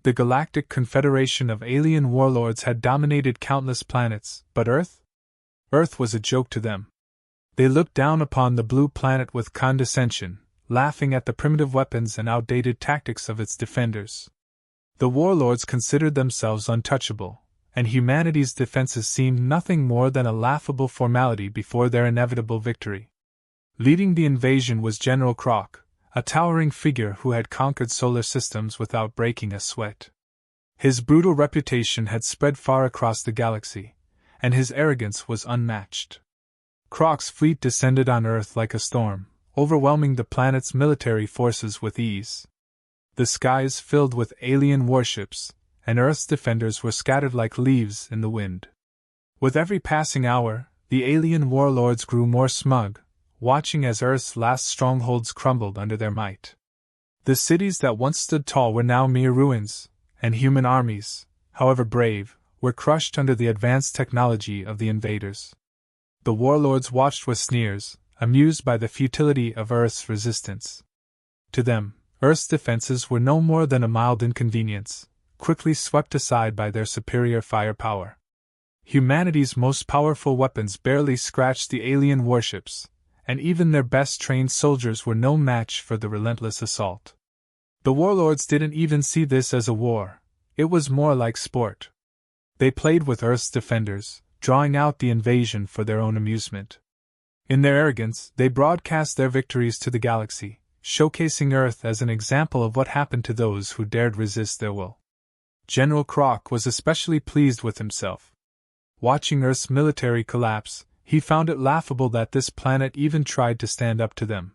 The galactic confederation of alien warlords had dominated countless planets, but Earth? Earth was a joke to them. They looked down upon the blue planet with condescension, laughing at the primitive weapons and outdated tactics of its defenders. The warlords considered themselves untouchable, and humanity's defenses seemed nothing more than a laughable formality before their inevitable victory. Leading the invasion was General Croc, a towering figure who had conquered solar systems without breaking a sweat. His brutal reputation had spread far across the galaxy, and his arrogance was unmatched. Croc's fleet descended on Earth like a storm, overwhelming the planet's military forces with ease. The skies filled with alien warships, and Earth's defenders were scattered like leaves in the wind. With every passing hour, the alien warlords grew more smug, watching as Earth's last strongholds crumbled under their might. The cities that once stood tall were now mere ruins, and human armies, however brave, were crushed under the advanced technology of the invaders. The warlords watched with sneers, amused by the futility of Earth's resistance. To them, Earth's defenses were no more than a mild inconvenience, quickly swept aside by their superior firepower. Humanity's most powerful weapons barely scratched the alien warships, and even their best-trained soldiers were no match for the relentless assault. The warlords didn't even see this as a war. It was more like sport. They played with Earth's defenders, drawing out the invasion for their own amusement. In their arrogance, they broadcast their victories to the galaxy, showcasing Earth as an example of what happened to those who dared resist their will. General Croc was especially pleased with himself. Watching Earth's military collapse, he found it laughable that this planet even tried to stand up to them.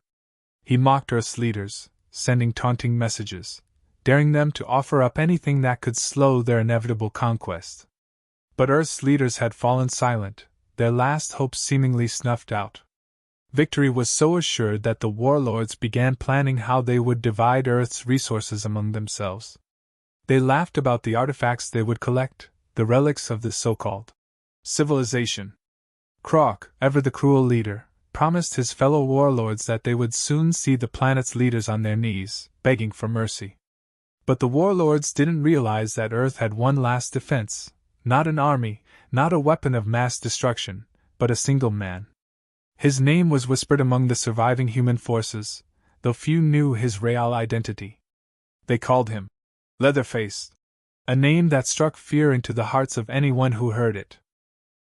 He mocked Earth's leaders, sending taunting messages, daring them to offer up anything that could slow their inevitable conquest. But Earth's leaders had fallen silent, their last hopes seemingly snuffed out. Victory was so assured that the warlords began planning how they would divide Earth's resources among themselves. They laughed about the artifacts they would collect, the relics of the so-called civilization. Croc, ever the cruel leader, promised his fellow warlords that they would soon see the planet's leaders on their knees, begging for mercy. But the warlords didn't realize that Earth had one last defense, not an army, not a weapon of mass destruction, but a single man. His name was whispered among the surviving human forces, though few knew his real identity. They called him Leatherface, a name that struck fear into the hearts of anyone who heard it.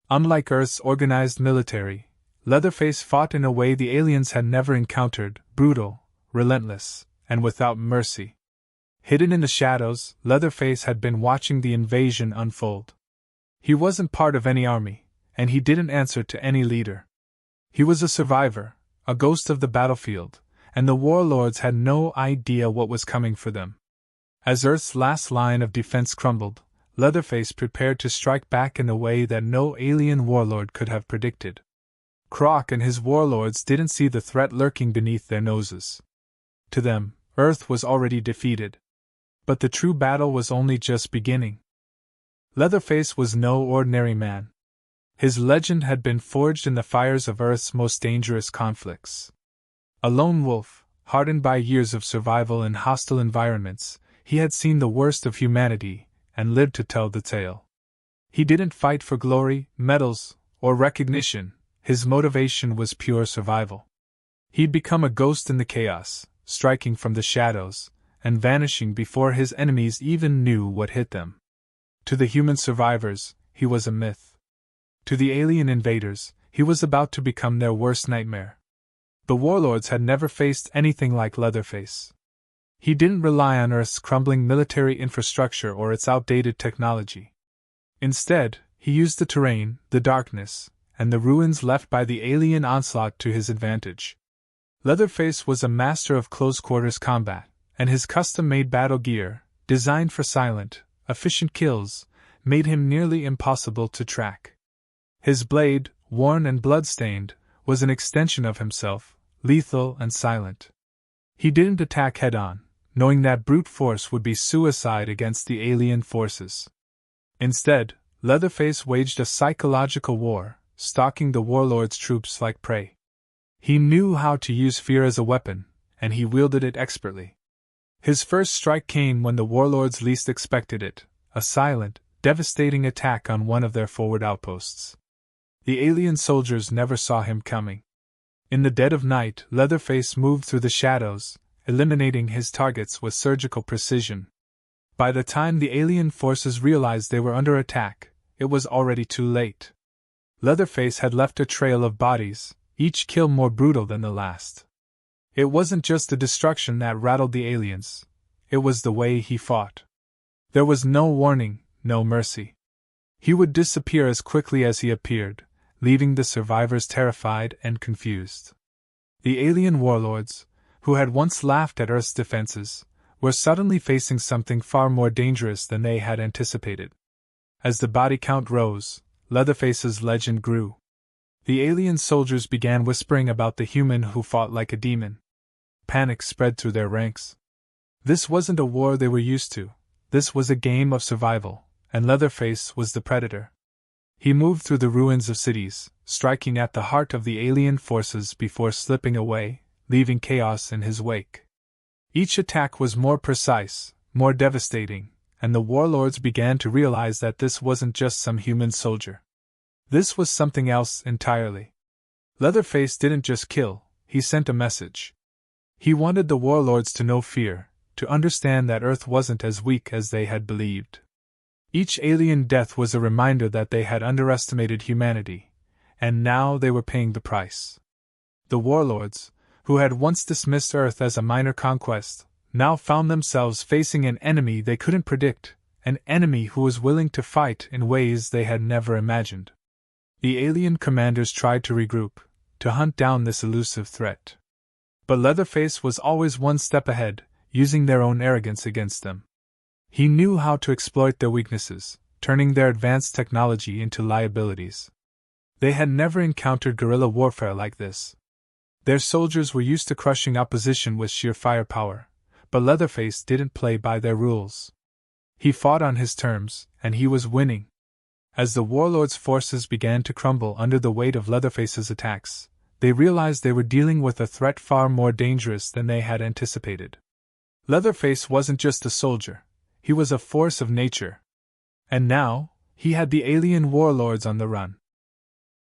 Unlike Earth's organized military, Leatherface fought in a way the aliens had never encountered, brutal, relentless, and without mercy. Hidden in the shadows, Leatherface had been watching the invasion unfold. He wasn't part of any army, and he didn't answer to any leader. He was a survivor, a ghost of the battlefield, and the warlords had no idea what was coming for them. As Earth's last line of defense crumbled, Leatherface prepared to strike back in a way that no alien warlord could have predicted. Croc and his warlords didn't see the threat lurking beneath their noses. To them, Earth was already defeated. But the true battle was only just beginning. Leatherface was no ordinary man. His legend had been forged in the fires of Earth's most dangerous conflicts. A lone wolf, hardened by years of survival in hostile environments, he had seen the worst of humanity, and lived to tell the tale. He didn't fight for glory, medals, or recognition. His motivation was pure survival. He'd become a ghost in the chaos, striking from the shadows, and vanishing before his enemies even knew what hit them. To the human survivors, he was a myth. To the alien invaders, he was about to become their worst nightmare. The warlords had never faced anything like Leatherface. He didn't rely on Earth's crumbling military infrastructure or its outdated technology. Instead, he used the terrain, the darkness, and the ruins left by the alien onslaught to his advantage. Leatherface was a master of close-quarters combat, and his custom-made battle gear, designed for silent, efficient kills, made him nearly impossible to track. His blade, worn and blood-stained, was an extension of himself, lethal and silent. He didn't attack head-on, knowing that brute force would be suicide against the alien forces. Instead, Leatherface waged a psychological war, stalking the warlords' troops like prey. He knew how to use fear as a weapon, and he wielded it expertly. His first strike came when the Warlords least expected it, a silent, devastating attack on one of their forward outposts. The alien soldiers never saw him coming. In the dead of night, Leatherface moved through the shadows, eliminating his targets with surgical precision. By the time the alien forces realized they were under attack, it was already too late. Leatherface had left a trail of bodies, each kill more brutal than the last. It wasn't just the destruction that rattled the aliens, it was the way he fought. There was no warning, no mercy. He would disappear as quickly as he appeared, leaving the survivors terrified and confused. The alien warlords, who had once laughed at Earth's defenses, were suddenly facing something far more dangerous than they had anticipated. As the body count rose, Leatherface's legend grew. The alien soldiers began whispering about the human who fought like a demon. Panic spread through their ranks. This wasn't a war they were used to, this was a game of survival, and Leatherface was the predator. He moved through the ruins of cities, striking at the heart of the alien forces before slipping away, leaving chaos in his wake. Each attack was more precise, more devastating, and the warlords began to realize that this wasn't just some human soldier. This was something else entirely. Leatherface didn't just kill, he sent a message. He wanted the warlords to know fear, to understand that Earth wasn't as weak as they had believed. Each alien death was a reminder that they had underestimated humanity, and now they were paying the price. The warlords, who had once dismissed Earth as a minor conquest, now found themselves facing an enemy they couldn't predict, an enemy who was willing to fight in ways they had never imagined. The alien commanders tried to regroup, to hunt down this elusive threat. But Leatherface was always one step ahead, using their own arrogance against them. He knew how to exploit their weaknesses, turning their advanced technology into liabilities. They had never encountered guerrilla warfare like this. Their soldiers were used to crushing opposition with sheer firepower, but Leatherface didn't play by their rules. He fought on his terms, and he was winning. As the warlords' forces began to crumble under the weight of Leatherface's attacks, they realized they were dealing with a threat far more dangerous than they had anticipated. Leatherface wasn't just a soldier, he was a force of nature. And now, he had the alien warlords on the run.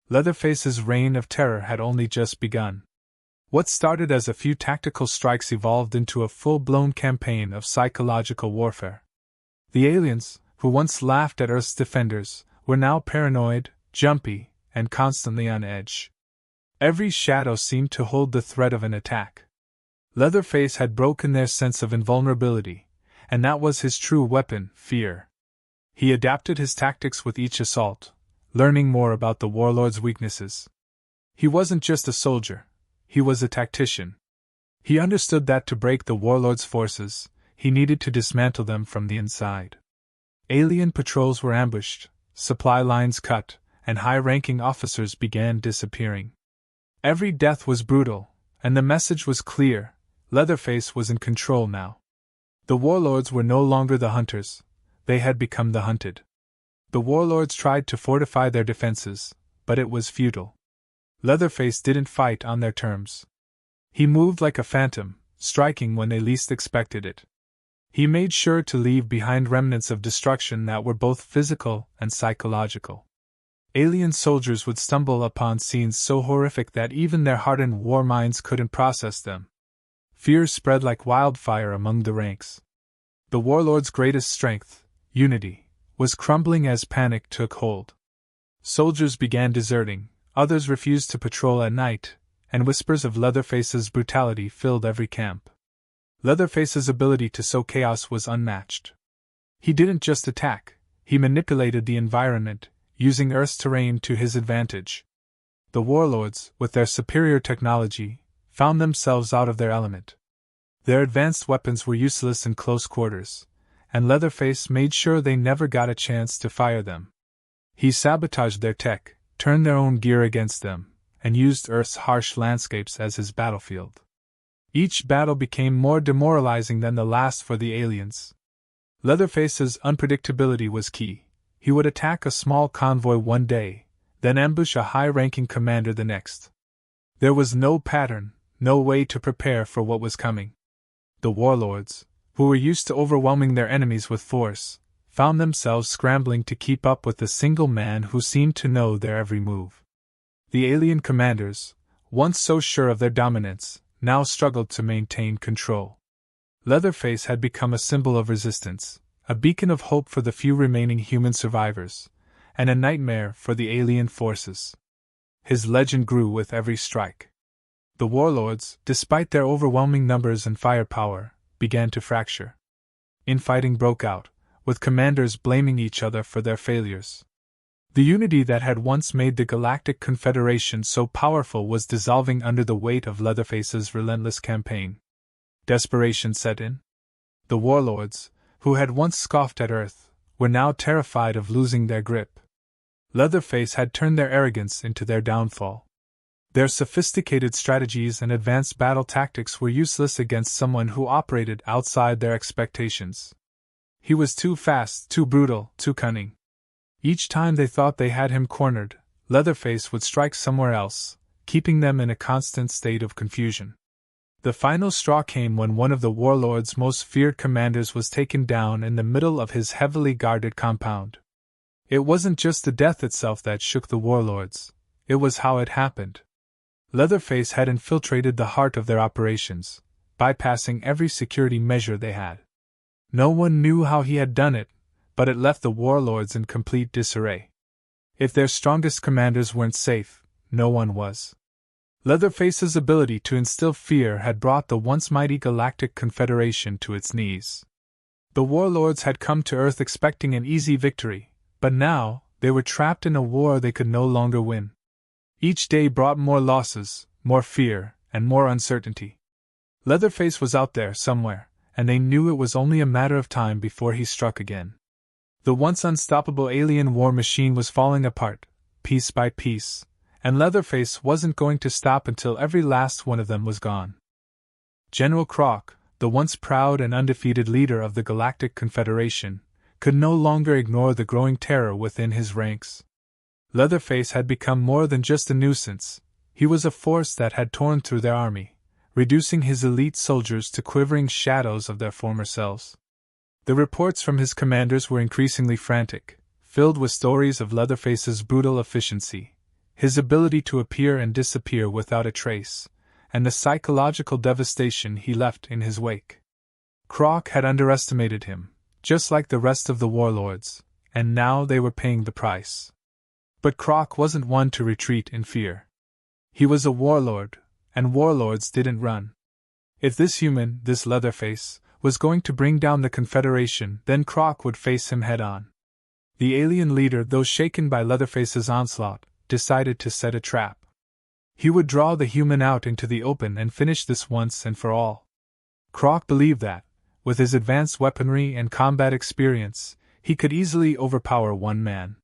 Leatherface's reign of terror had only just begun. What started as a few tactical strikes evolved into a full-blown campaign of psychological warfare. The aliens, who once laughed at Earth's defenders, were now paranoid, jumpy, and constantly on edge. Every shadow seemed to hold the threat of an attack. Leatherface had broken their sense of invulnerability, and that was his true weapon, fear. He adapted his tactics with each assault, learning more about the warlord's weaknesses. He wasn't just a soldier, he was a tactician. He understood that to break the warlord's forces, he needed to dismantle them from the inside. Alien patrols were ambushed, supply lines cut, and high-ranking officers began disappearing. Every death was brutal, and the message was clear: Leatherface was in control now. The warlords were no longer the hunters, they had become the hunted. The warlords tried to fortify their defenses, but it was futile. Leatherface didn't fight on their terms. He moved like a phantom, striking when they least expected it. He made sure to leave behind remnants of destruction that were both physical and psychological. Alien soldiers would stumble upon scenes so horrific that even their hardened war minds couldn't process them. Fear spread like wildfire among the ranks. The warlord's greatest strength, unity, was crumbling as panic took hold. Soldiers began deserting, others refused to patrol at night, and whispers of Leatherface's brutality filled every camp. Leatherface's ability to sow chaos was unmatched. He didn't just attack, he manipulated the environment, using Earth's terrain to his advantage. The warlords, with their superior technology, found themselves out of their element. Their advanced weapons were useless in close quarters, and Leatherface made sure they never got a chance to fire them. He sabotaged their tech, turned their own gear against them, and used Earth's harsh landscapes as his battlefield. Each battle became more demoralizing than the last for the aliens. Leatherface's unpredictability was key. He would attack a small convoy one day, then ambush a high-ranking commander the next. There was no pattern, no way to prepare for what was coming. The warlords, who were used to overwhelming their enemies with force, found themselves scrambling to keep up with the single man who seemed to know their every move. The alien commanders, once so sure of their dominance, now struggled to maintain control. Leatherface had become a symbol of resistance, a beacon of hope for the few remaining human survivors, and a nightmare for the alien forces. His legend grew with every strike. The Warlords, despite their overwhelming numbers and firepower, began to fracture. Infighting broke out, with commanders blaming each other for their failures. The unity that had once made the Galactic Confederation so powerful was dissolving under the weight of Leatherface's relentless campaign. Desperation set in. The Warlords, who had once scoffed at Earth, were now terrified of losing their grip. Leatherface had turned their arrogance into their downfall. Their sophisticated strategies and advanced battle tactics were useless against someone who operated outside their expectations. He was too fast, too brutal, too cunning. Each time they thought they had him cornered, Leatherface would strike somewhere else, keeping them in a constant state of confusion. The final straw came when one of the Warlords' most feared commanders was taken down in the middle of his heavily guarded compound. It wasn't just the death itself that shook the Warlords, it was how it happened. Leatherface had infiltrated the heart of their operations, bypassing every security measure they had. No one knew how he had done it, but it left the Warlords in complete disarray. If their strongest commanders weren't safe, no one was. Leatherface's ability to instill fear had brought the once mighty Galactic Confederation to its knees. The Warlords had come to Earth expecting an easy victory, but now they were trapped in a war they could no longer win. Each day brought more losses, more fear, and more uncertainty. Leatherface was out there somewhere, and they knew it was only a matter of time before he struck again. The once unstoppable alien war machine was falling apart, piece by piece, and Leatherface wasn't going to stop until every last one of them was gone. General Croc, the once proud and undefeated leader of the Galactic Confederation, could no longer ignore the growing terror within his ranks. Leatherface had become more than just a nuisance, he was a force that had torn through their army, reducing his elite soldiers to quivering shadows of their former selves. The reports from his commanders were increasingly frantic, filled with stories of Leatherface's brutal efficiency, his ability to appear and disappear without a trace, and the psychological devastation he left in his wake. Croc had underestimated him, just like the rest of the Warlords, and now they were paying the price. But Croc wasn't one to retreat in fear. He was a Warlord, and Warlords didn't run. If this human, this Leatherface, was going to bring down the Confederation, then Croc would face him head-on. The alien leader, though shaken by Leatherface's onslaught, decided to set a trap. He would draw the human out into the open and finish this once and for all. Croc believed that, with his advanced weaponry and combat experience, he could easily overpower one man.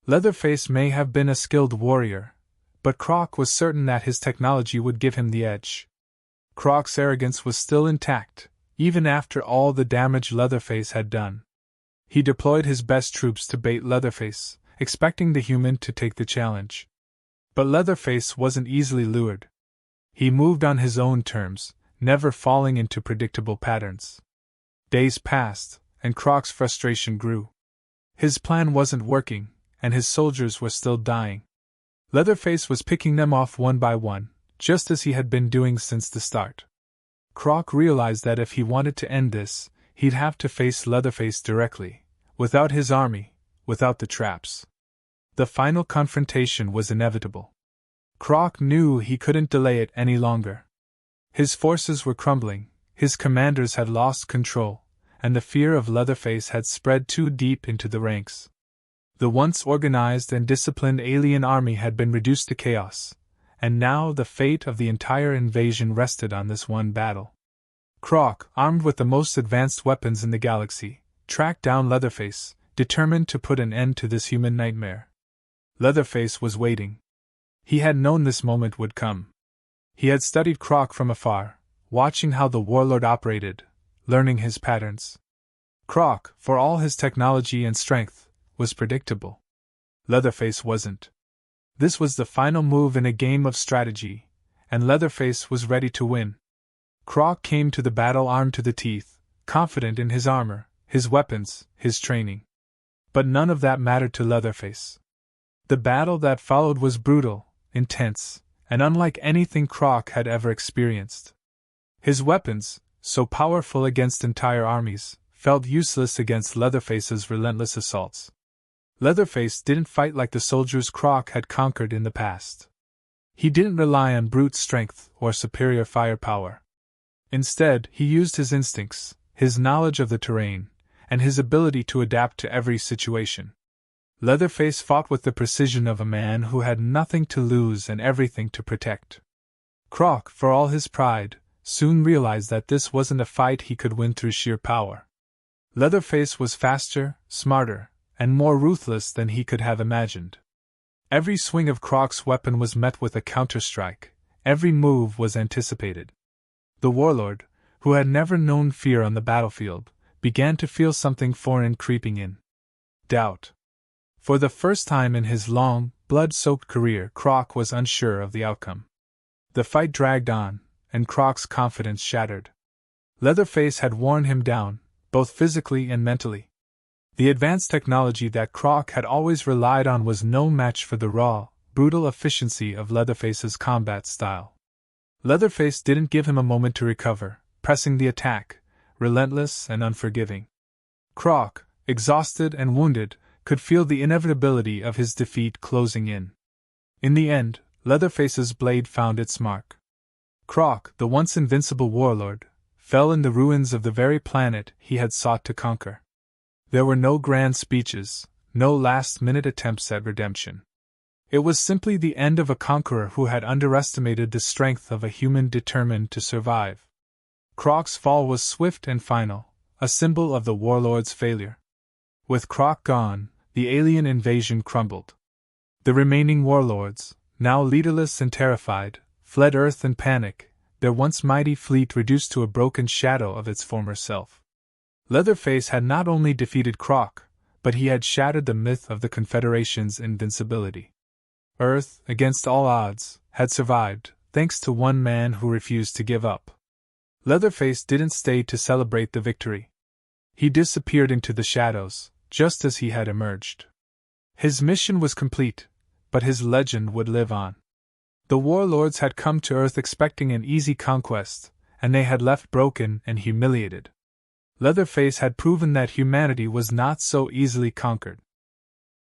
Leatherface may have been a skilled warrior, but Croc was certain that his technology would give him the edge. Croc's arrogance was still intact, even after all the damage Leatherface had done. He deployed his best troops to bait Leatherface, expecting the human to take the challenge. But Leatherface wasn't easily lured. He moved on his own terms, never falling into predictable patterns. Days passed, and Croc's frustration grew. His plan wasn't working, and his soldiers were still dying. Leatherface was picking them off one by one, just as he had been doing since the start. Croc realized that if he wanted to end this, he'd have to face Leatherface directly, without his army, without the traps. The final confrontation was inevitable. Croc knew he couldn't delay it any longer. His forces were crumbling, his commanders had lost control, and the fear of Leatherface had spread too deep into the ranks. The once organized and disciplined alien army had been reduced to chaos, and now the fate of the entire invasion rested on this one battle. Croc, armed with the most advanced weapons in the galaxy, tracked down Leatherface, determined to put an end to this human nightmare. Leatherface was waiting. He had known this moment would come. He had studied Croc from afar, watching how the Warlord operated, learning his patterns. Croc, for all his technology and strength, was predictable. Leatherface wasn't. This was the final move in a game of strategy, and Leatherface was ready to win. Croc came to the battle armed to the teeth, confident in his armor, his weapons, his training. But none of that mattered to Leatherface. The battle that followed was brutal, intense, and unlike anything Croc had ever experienced. His weapons, so powerful against entire armies, felt useless against Leatherface's relentless assaults. Leatherface didn't fight like the soldiers Croc had conquered in the past. He didn't rely on brute strength or superior firepower. Instead, he used his instincts, his knowledge of the terrain, and his ability to adapt to every situation. Leatherface fought with the precision of a man who had nothing to lose and everything to protect. Croc, for all his pride, soon realized that this wasn't a fight he could win through sheer power. Leatherface was faster, smarter, and more ruthless than he could have imagined. Every swing of Croc's weapon was met with a counterstrike, every move was anticipated. The warlord, who had never known fear on the battlefield, began to feel something foreign creeping in. Doubt. For the first time in his long, blood-soaked career, Croc was unsure of the outcome. The fight dragged on, and Croc's confidence shattered. Leatherface had worn him down, both physically and mentally. The advanced technology that Croc had always relied on was no match for the raw, brutal efficiency of Leatherface's combat style. Leatherface didn't give him a moment to recover, pressing the attack, relentless and unforgiving. Croc, exhausted and wounded, could feel the inevitability of his defeat closing in. In the end, Leatherface's blade found its mark. Croc, the once invincible warlord, fell in the ruins of the very planet he had sought to conquer. There were no grand speeches, no last-minute attempts at redemption. It was simply the end of a conqueror who had underestimated the strength of a human determined to survive. Croc's fall was swift and final, a symbol of the warlord's failure. With Croc gone, the alien invasion crumbled. The remaining warlords, now leaderless and terrified, fled Earth in panic, their once mighty fleet reduced to a broken shadow of its former self. Leatherface had not only defeated Croc, but he had shattered the myth of the Confederation's invincibility. Earth, against all odds, had survived, thanks to one man who refused to give up. Leatherface didn't stay to celebrate the victory. He disappeared into the shadows, just as he had emerged. His mission was complete, but his legend would live on. The warlords had come to Earth expecting an easy conquest, and they had left broken and humiliated. Leatherface had proven that humanity was not so easily conquered.